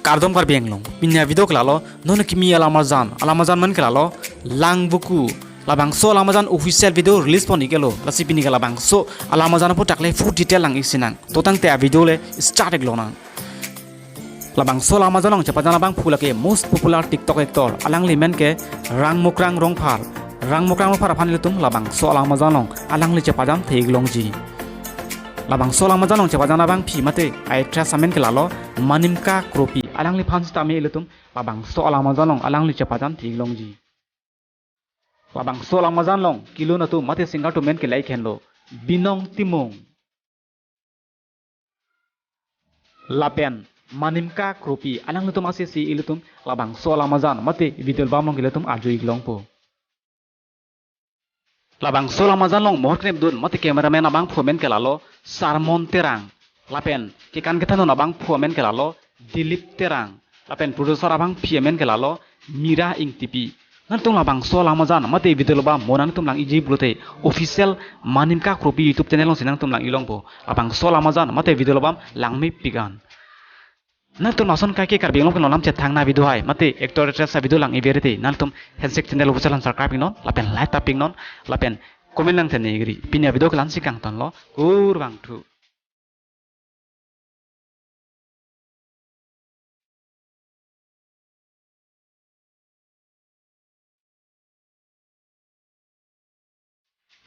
kardom kar beng long pinya video kelalo non kimi alamajan man kelalo lang buku labang so alamajan official video release pon ikelo lasi pini kala bang so alamajan po takle full detail lang isinang totang te video le start ek lona labang so alamajan long chapajana bang phulake most popular tiktok actor alang limen ke rang mokrang phar phanile tum labang so alamajan long alang le chapajan theglong ji labang so alamajan long chapajana bang phi mate ai trasamen kelalo manimka kropi alang li phan stame ilutum labang so alamajan long alang li chapajan theglong ji labang so alamajan long kilo na tu mate singa to men ke lai khenlo binong timong lapen manimka kropi alang lutum ase si ilutum labang so alamajan mate videl bam long ilutum ajoi glong po labang so alamajan long mohor knep dun mate cameraman abang phomen kelalo sarmon terang lapen kikan ketano abang phomen kelalo dilip terang lapen producer abang piemen kelalo mira ing tipi nantung labang so alamajan mate videl ba monan tum lang iji blote official manimka kropi youtube channel long sinang tum lang ilong po labang so alamajan mate videl bam lang mi pigan nantum nason kai ke kar benglo kono nam chat thang na video hai mate actor actress video lang iberete nantum hensek channel official subscribe non lapen like taping non lapen comment lang thane gri pinya video klan sikang tan lo kur bang thu